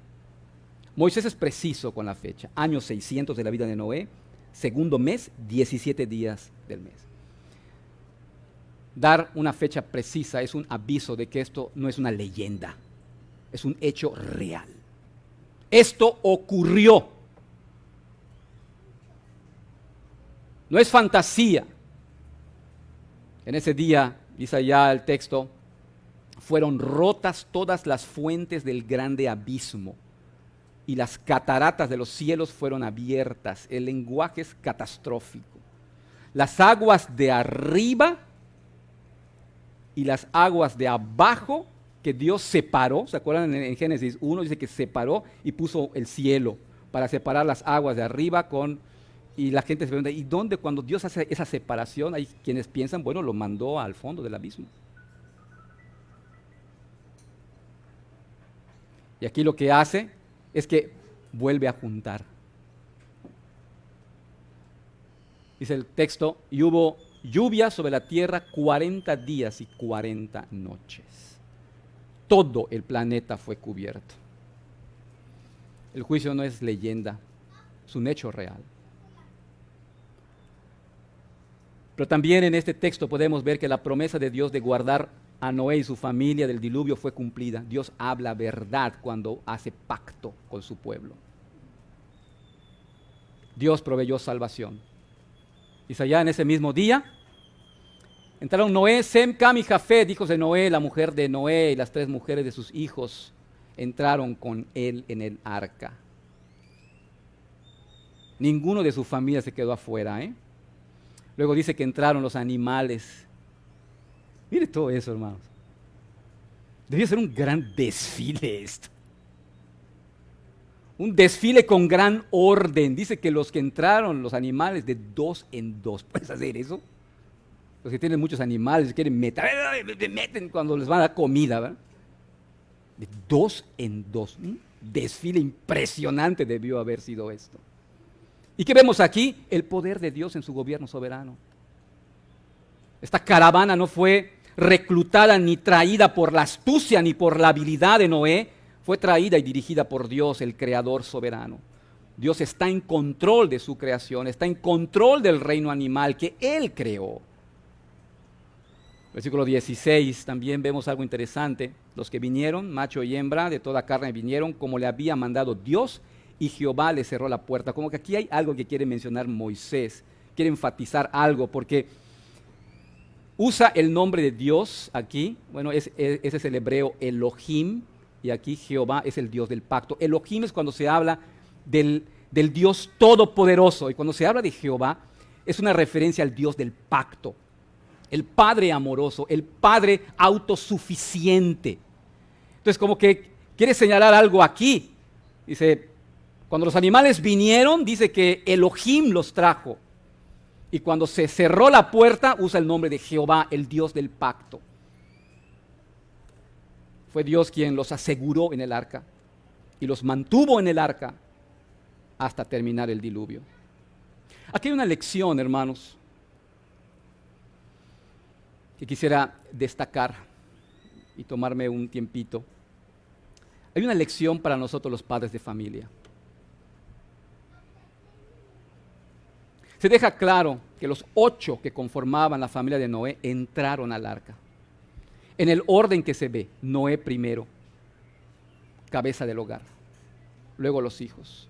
[SPEAKER 1] Moisés es preciso con la fecha. Año 600 de la vida de Noé, segundo mes, 17 días del mes. Dar una fecha precisa es un aviso de que esto no es una leyenda, es un hecho real. Esto ocurrió. No es fantasía. En ese día, dice allá el texto, fueron rotas todas las fuentes del grande abismo y las cataratas de los cielos fueron abiertas. El lenguaje es catastrófico. Las aguas de arriba y las aguas de abajo que Dios separó, ¿se acuerdan en Génesis 1? Dice que separó y puso el cielo para separar las aguas de arriba y la gente se pregunta, ¿y dónde cuando Dios hace esa separación? Hay quienes piensan, bueno, lo mandó al fondo del abismo. Y aquí lo que hace es que vuelve a juntar. Dice el texto, y hubo lluvia sobre la tierra 40 días y 40 noches. Todo el planeta fue cubierto. El juicio no es leyenda, es un hecho real. Pero también en este texto podemos ver que la promesa de Dios de guardar a Noé y su familia del diluvio fue cumplida. Dios habla verdad cuando hace pacto con su pueblo. Dios proveyó salvación. Dice allá en ese mismo día, entraron Noé, Sem, Cam y Jafet, hijos de Noé, la mujer de Noé y las 3 mujeres de sus hijos, entraron con él en el arca. Ninguno de su familia se quedó afuera, ¿eh? Luego dice que entraron los animales. Mire todo eso, hermanos. Debía ser un gran desfile esto. Un desfile con gran orden. Dice que los que entraron, los animales, de 2 en 2. ¿Puedes hacer eso? Los que tienen muchos animales, quieren meten cuando les van a dar comida, ¿verdad? De 2 en 2. Un desfile impresionante debió haber sido esto. ¿Y qué vemos aquí? El poder de Dios en su gobierno soberano. Esta caravana no fue reclutada ni traída por la astucia ni por la habilidad de Noé, fue traída y dirigida por Dios, el Creador soberano. Dios está en control de su creación, está en control del reino animal que Él creó. Versículo 16, también vemos algo interesante. Los que vinieron, macho y hembra, de toda carne vinieron, como le había mandado Dios, y Jehová le cerró la puerta. Como que aquí hay algo que quiere mencionar Moisés, quiere enfatizar algo, porque usa el nombre de Dios aquí. Bueno, ese es el hebreo Elohim, y aquí Jehová es el Dios del pacto. Elohim es cuando se habla del Dios todopoderoso, y cuando se habla de Jehová, es una referencia al Dios del pacto. El Padre amoroso, el Padre autosuficiente. Entonces, como que quiere señalar algo aquí. Dice, cuando los animales vinieron, dice que Elohim los trajo. Y cuando se cerró la puerta, usa el nombre de Jehová, el Dios del pacto. Fue Dios quien los aseguró en el arca y los mantuvo en el arca hasta terminar el diluvio. Aquí hay una lección, hermanos, que quisiera destacar y tomarme un tiempito. Hay una lección para nosotros los padres de familia. Se deja claro que los 8 que conformaban la familia de Noé entraron al arca. En el orden que se ve, Noé primero, cabeza del hogar, luego los hijos.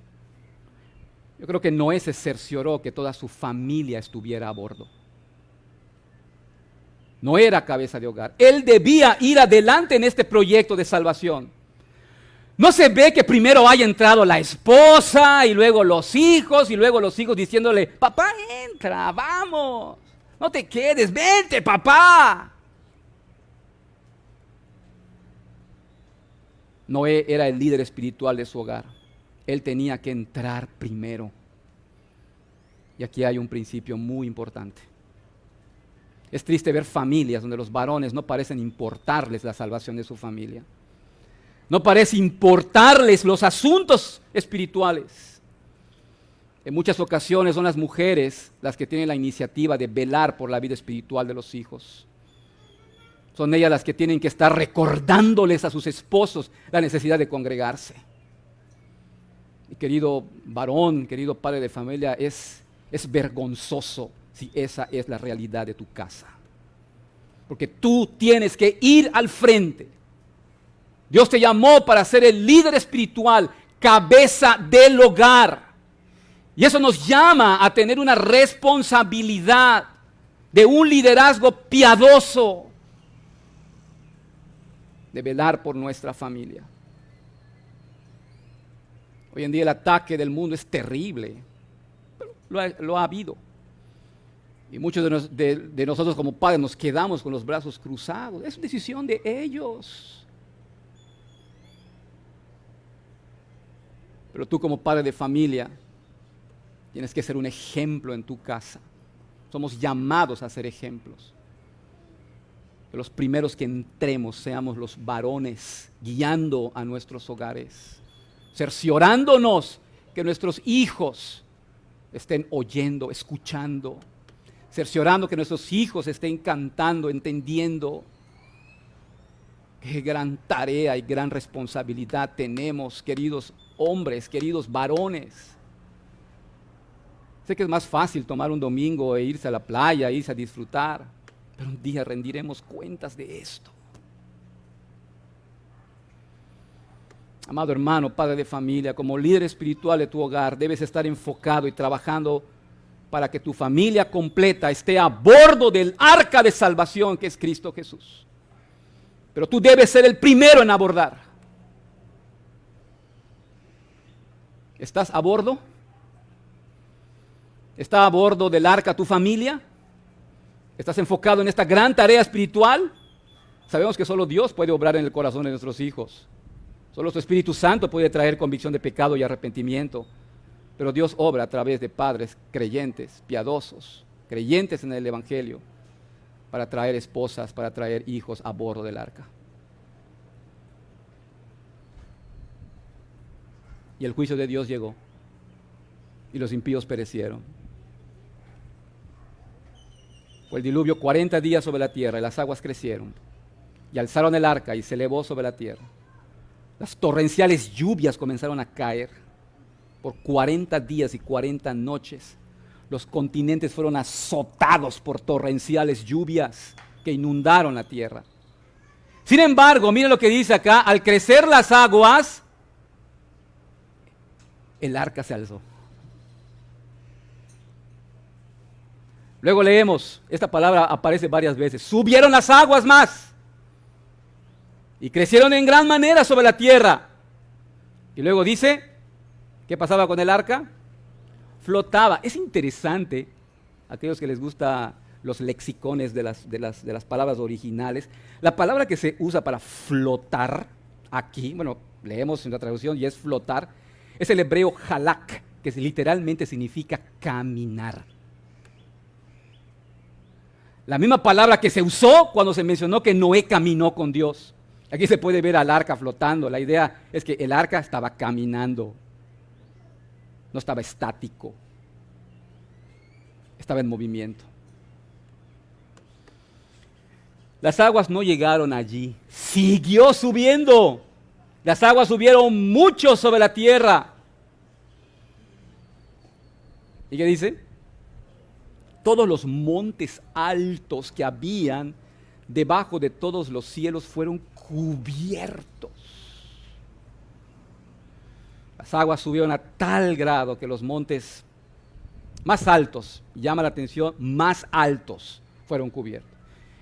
[SPEAKER 1] Yo creo que Noé se cercioró que toda su familia estuviera a bordo. No era cabeza de hogar. Él debía ir adelante en este proyecto de salvación. No se ve que primero haya entrado la esposa y luego los hijos diciéndole, papá, entra, vamos, no te quedes, vente, papá. Noé era el líder espiritual de su hogar. Él tenía que entrar primero. Y aquí hay un principio muy importante. Es triste ver familias donde los varones no parecen importarles la salvación de su familia. No parece importarles los asuntos espirituales. En muchas ocasiones son las mujeres las que tienen la iniciativa de velar por la vida espiritual de los hijos. Son ellas las que tienen que estar recordándoles a sus esposos la necesidad de congregarse. Y querido varón, querido padre de familia, es vergonzoso si esa es la realidad de tu casa. Porque tú tienes que ir al frente. Dios te llamó para ser el líder espiritual, cabeza del hogar. Y eso nos llama a tener una responsabilidad de un liderazgo piadoso, de velar por nuestra familia. Hoy en día el ataque del mundo es terrible, pero lo ha habido. Y muchos de nosotros como padres nos quedamos con los brazos cruzados. Es decisión de ellos. Pero tú como padre de familia tienes que ser un ejemplo en tu casa. Somos llamados a ser ejemplos. Que los primeros que entremos seamos los varones guiando a nuestros hogares, cerciorándonos que nuestros hijos estén oyendo, escuchando, cerciorando que nuestros hijos estén cantando, entendiendo. Qué gran tarea y gran responsabilidad tenemos, queridos hombres, queridos varones. Sé que es más fácil tomar un domingo e irse a la playa, irse a disfrutar, pero un día rendiremos cuentas de esto. Amado hermano, padre de familia, como líder espiritual de tu hogar, debes estar enfocado y trabajando para que tu familia completa esté a bordo del arca de salvación que es Cristo Jesús. Pero tú debes ser el primero en abordar. ¿Estás a bordo? ¿Está a bordo del arca tu familia? ¿Estás enfocado en esta gran tarea espiritual? Sabemos que solo Dios puede obrar en el corazón de nuestros hijos. Solo su Espíritu Santo puede traer convicción de pecado y arrepentimiento. Pero Dios obra a través de padres creyentes, piadosos, creyentes en el Evangelio, para traer esposas, para traer hijos a bordo del arca. Y el juicio de Dios llegó, y los impíos perecieron. Fue el diluvio 40 días sobre la tierra, y las aguas crecieron, y alzaron el arca, y se elevó sobre la tierra. Las torrenciales lluvias comenzaron a caer por 40 días y 40 noches. Los continentes fueron azotados por torrenciales lluvias que inundaron la tierra. Sin embargo, miren lo que dice acá: al crecer las aguas, el arca se alzó. Luego leemos, esta palabra aparece varias veces: subieron las aguas más y crecieron en gran manera sobre la tierra. Y luego dice, ¿qué pasaba con el arca? Flotaba. Es interesante, aquellos que les gusta los lexicones de las palabras originales, la palabra que se usa para flotar aquí, bueno, leemos en la traducción y es flotar, es el hebreo halak, que literalmente significa caminar. La misma palabra que se usó cuando se mencionó que Noé caminó con Dios. Aquí se puede ver al arca flotando. La idea es que el arca estaba caminando, no estaba estático, estaba en movimiento. Las aguas no llegaron allí, siguió subiendo. Las aguas subieron mucho sobre la tierra. ¿Y qué dice? Todos los montes altos que habían debajo de todos los cielos fueron cubiertos. Las aguas subieron a tal grado que los montes más altos, llama la atención, más altos fueron cubiertos.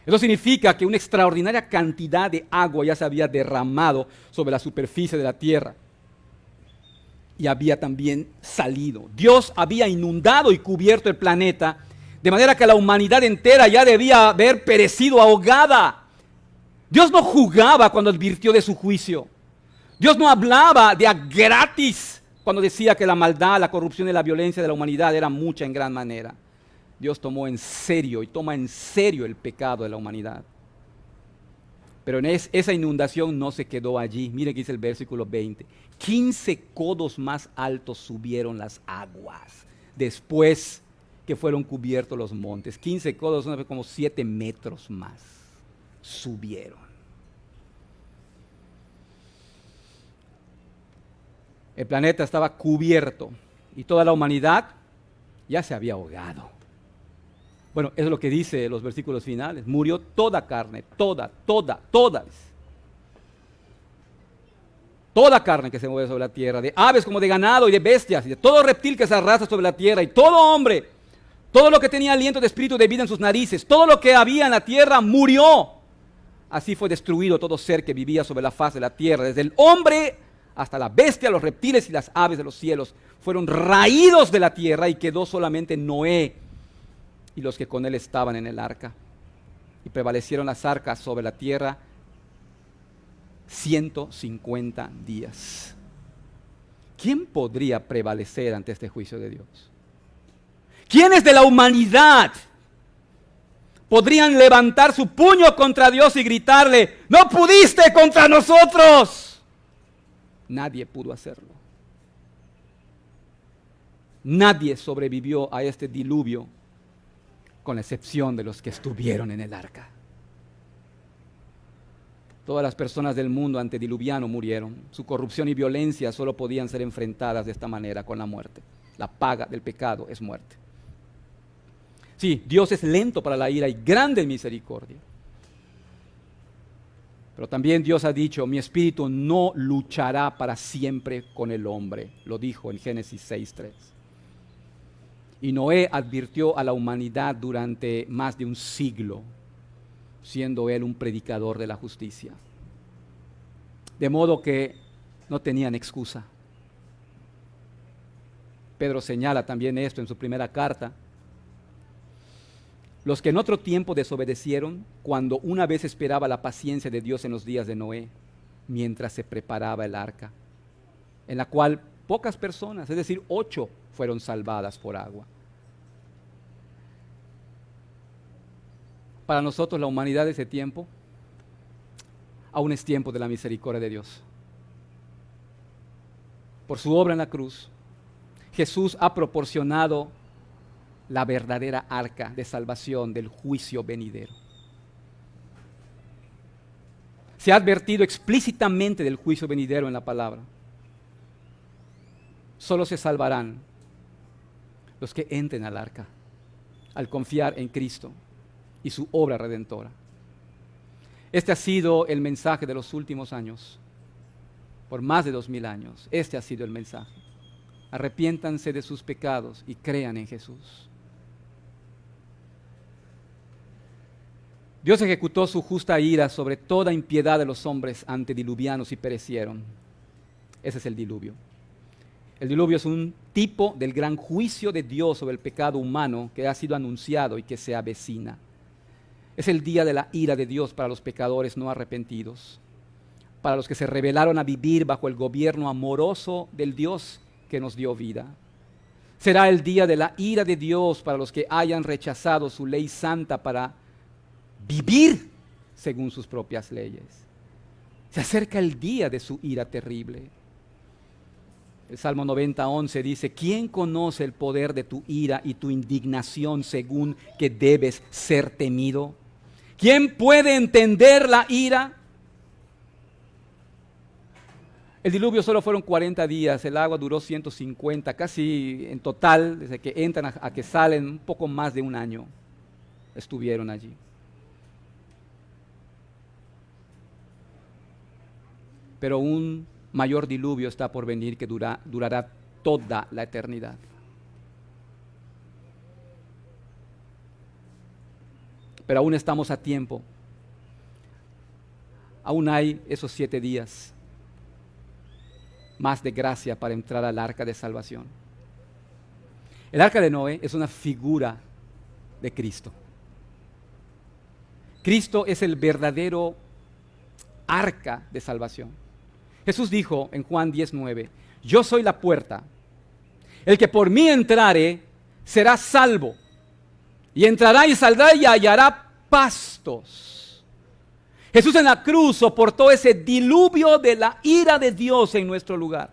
[SPEAKER 1] Eso significa que una extraordinaria cantidad de agua ya se había derramado sobre la superficie de la tierra y había también salido. Dios había inundado y cubierto el planeta, de manera que la humanidad entera ya debía haber perecido ahogada. Dios no jugaba cuando advirtió de su juicio. Dios no hablaba de a gratis cuando decía que la maldad, la corrupción y la violencia de la humanidad era mucha en gran manera. Dios tomó en serio y toma en serio el pecado de la humanidad. Pero en esa inundación no se quedó allí. Miren que dice el versículo 20. 15 codos más altos subieron las aguas después que fueron cubiertos los montes. 15 codos son como 7 metros más. subieron. El planeta estaba cubierto y toda la humanidad ya se había ahogado. Bueno, eso es lo que dice los versículos finales. Murió toda carne, toda. Toda carne que se mueve sobre la tierra, de aves como de ganado y de bestias, y de todo reptil que se arrastra sobre la tierra, y todo hombre, todo lo que tenía aliento de espíritu de vida en sus narices, todo lo que había en la tierra murió. Así fue destruido todo ser que vivía sobre la faz de la tierra, desde el hombre hasta la bestia, los reptiles y las aves de los cielos. Fueron raídos de la tierra y quedó solamente Noé y los que con él estaban en el arca. Y prevalecieron las arcas sobre la tierra 150 días. ¿Quién podría prevalecer ante este juicio de Dios? ¿Quiénes de la humanidad podrían levantar su puño contra Dios y gritarle: ¡no pudiste contra nosotros! Nadie pudo hacerlo. Nadie sobrevivió a este diluvio, con la excepción de los que estuvieron en el arca. Todas las personas del mundo antediluviano murieron. Su corrupción y violencia solo podían ser enfrentadas de esta manera, con la muerte. La paga del pecado es muerte. Sí, Dios es lento para la ira y grande en misericordia. Pero también Dios ha dicho: mi espíritu no luchará para siempre con el hombre. Lo dijo en Génesis 6:3. Y Noé advirtió a la humanidad durante más de un siglo, siendo él un predicador de la justicia. De modo que no tenían excusa. Pedro señala también esto en su primera carta. Los que en otro tiempo desobedecieron, cuando una vez esperaba la paciencia de Dios en los días de Noé, mientras se preparaba el arca, en la cual pocas personas, es decir, 8, fueron salvadas por agua. Para nosotros, la humanidad de ese tiempo, aún es tiempo de la misericordia de Dios. Por su obra en la cruz, Jesús ha proporcionado la verdadera arca de salvación del juicio venidero. Se ha advertido explícitamente del juicio venidero en la palabra. Solo se salvarán los que entren al arca, al confiar en Cristo y su obra redentora. Este ha sido el mensaje de los últimos años, por más de 2000 años. Este ha sido el mensaje. Arrepiéntanse de sus pecados y crean en Jesús. Dios ejecutó su justa ira sobre toda impiedad de los hombres antediluvianos y perecieron. Ese es el diluvio. El diluvio es un tipo del gran juicio de Dios sobre el pecado humano que ha sido anunciado y que se avecina. Es el día de la ira de Dios para los pecadores no arrepentidos, para los que se rebelaron a vivir bajo el gobierno amoroso del Dios que nos dio vida. Será el día de la ira de Dios para los que hayan rechazado su ley santa para vivir según sus propias leyes. Se acerca el día de su ira terrible. El Salmo 90:11 dice: ¿quién conoce el poder de tu ira y tu indignación según que debes ser temido? ¿Quién puede entender la ira? El diluvio solo fueron 40 días, el agua duró 150, casi en total, desde que entran a que salen, un poco más de un año estuvieron allí. Pero un mayor diluvio está por venir que durará toda la eternidad. Pero aún estamos a tiempo. Aún hay esos 7 días más de gracia para entrar al arca de salvación. El arca de Noé es una figura de Cristo. Cristo es el verdadero arca de salvación. Jesús dijo en Juan 10:9: yo soy la puerta. El que por mí entrare será salvo, y entrará y saldrá y hallará pastos. Jesús en la cruz soportó ese diluvio de la ira de Dios en nuestro lugar.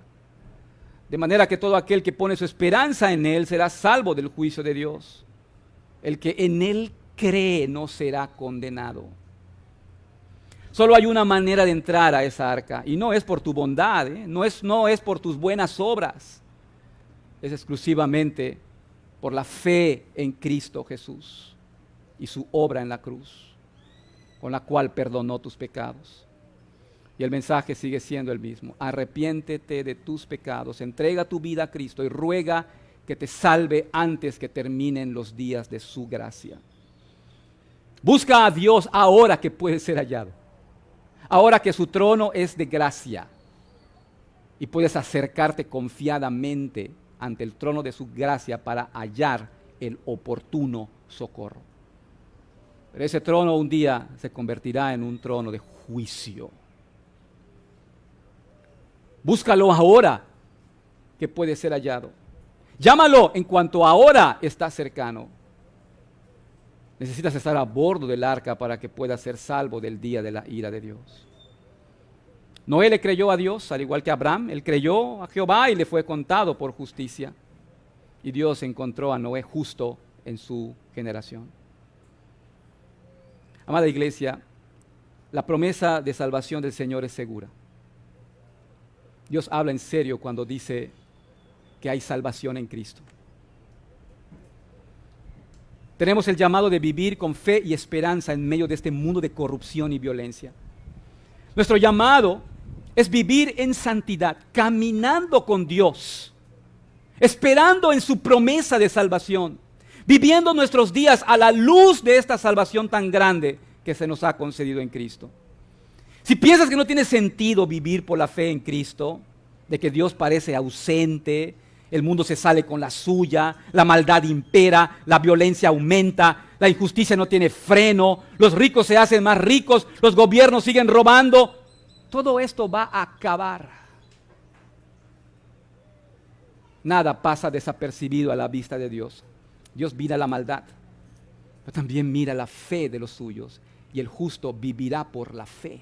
[SPEAKER 1] De manera que todo aquel que pone su esperanza en Él será salvo del juicio de Dios. El que en Él cree no será condenado. Solo hay una manera de entrar a esa arca, y no es por tu bondad, no es por tus buenas obras, es exclusivamente por la fe en Cristo Jesús y su obra en la cruz, con la cual perdonó tus pecados. Y el mensaje sigue siendo el mismo: arrepiéntete de tus pecados, entrega tu vida a Cristo y ruega que te salve antes que terminen los días de su gracia. Busca a Dios ahora que puede ser hallado, ahora que su trono es de gracia y puedes acercarte confiadamente ante el trono de su gracia para hallar el oportuno socorro. Pero ese trono un día se convertirá en un trono de juicio. Búscalo ahora que puede ser hallado. Llámalo en cuanto ahora está cercano. Necesitas estar a bordo del arca para que puedas ser salvo del día de la ira de Dios. Noé le creyó a Dios, al igual que Abraham. Él creyó a Jehová y le fue contado por justicia. Y Dios encontró a Noé justo en su generación. Amada iglesia, la promesa de salvación del Señor es segura. Dios habla en serio cuando dice que hay salvación en Cristo. Tenemos el llamado de vivir con fe y esperanza en medio de este mundo de corrupción y violencia. Nuestro llamado es vivir en santidad, caminando con Dios, esperando en su promesa de salvación, viviendo nuestros días a la luz de esta salvación tan grande que se nos ha concedido en Cristo. Si piensas que no tiene sentido vivir por la fe en Cristo, de que Dios parece ausente, el mundo se sale con la suya, la maldad impera, la violencia aumenta, la injusticia no tiene freno, los ricos se hacen más ricos, los gobiernos siguen robando, todo esto va a acabar. Nada pasa desapercibido a la vista de Dios. Dios mira la maldad, pero también mira la fe de los suyos, y el justo vivirá por la fe.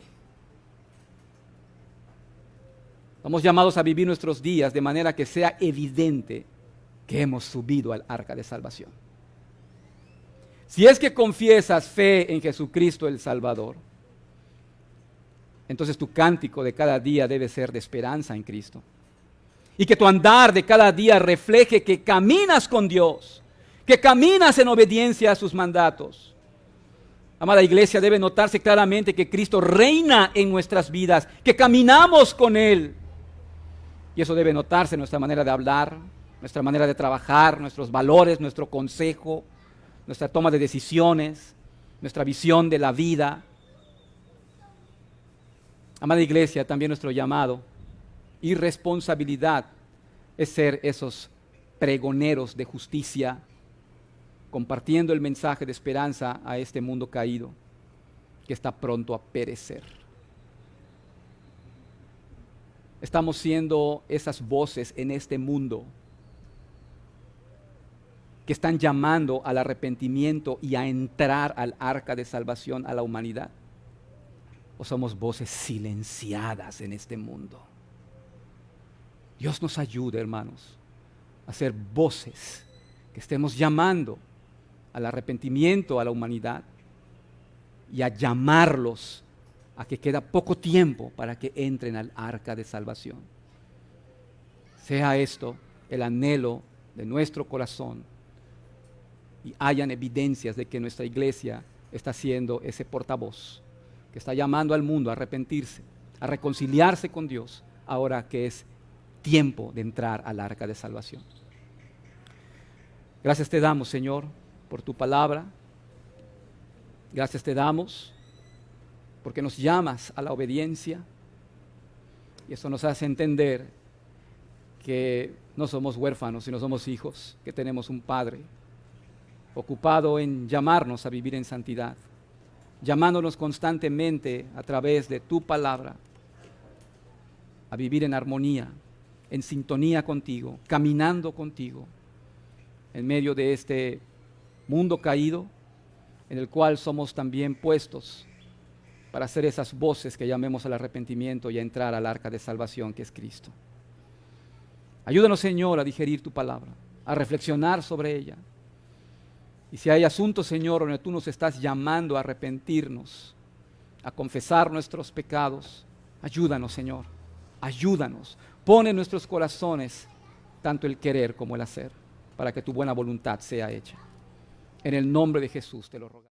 [SPEAKER 1] Estamos llamados a vivir nuestros días de manera que sea evidente que hemos subido al arca de salvación. Si es que confiesas fe en Jesucristo el Salvador, entonces tu cántico de cada día debe ser de esperanza en Cristo. Y que tu andar de cada día refleje que caminas con Dios, que caminas en obediencia a sus mandatos. Amada iglesia, debe notarse claramente que Cristo reina en nuestras vidas, que caminamos con Él. Y eso debe notarse en nuestra manera de hablar, nuestra manera de trabajar, nuestros valores, nuestro consejo, nuestra toma de decisiones, nuestra visión de la vida. Amada iglesia, también nuestro llamado y responsabilidad es ser esos pregoneros de justicia, compartiendo el mensaje de esperanza a este mundo caído que está pronto a perecer. Estamos siendo esas voces en este mundo que están llamando al arrepentimiento y a entrar al arca de salvación a la humanidad. ¿O somos voces silenciadas en este mundo? Dios nos ayude, hermanos, a ser voces que estemos llamando al arrepentimiento a la humanidad y a llamarlos a que queda poco tiempo para que entren al arca de salvación. Sea esto el anhelo de nuestro corazón y hayan evidencias de que nuestra iglesia está siendo ese portavoz que está llamando al mundo a arrepentirse, a reconciliarse con Dios, ahora que es tiempo de entrar al arca de salvación. Gracias te damos, Señor, por tu palabra. Gracias te damos porque nos llamas a la obediencia, y eso nos hace entender que no somos huérfanos, sino somos hijos, que tenemos un Padre ocupado en llamarnos a vivir en santidad, llamándonos constantemente a través de tu palabra a vivir en armonía, en sintonía contigo, caminando contigo en medio de este mundo caído en el cual somos también puestos para ser esas voces que llamemos al arrepentimiento y a entrar al arca de salvación que es Cristo. Ayúdanos, Señor, a digerir tu palabra, a reflexionar sobre ella. Y si hay asuntos, Señor, donde tú nos estás llamando a arrepentirnos, a confesar nuestros pecados. Ayúdanos, Señor, ayúdanos. Pon en nuestros corazones tanto el querer como el hacer, para que tu buena voluntad sea hecha. En el nombre de Jesús te lo rogamos.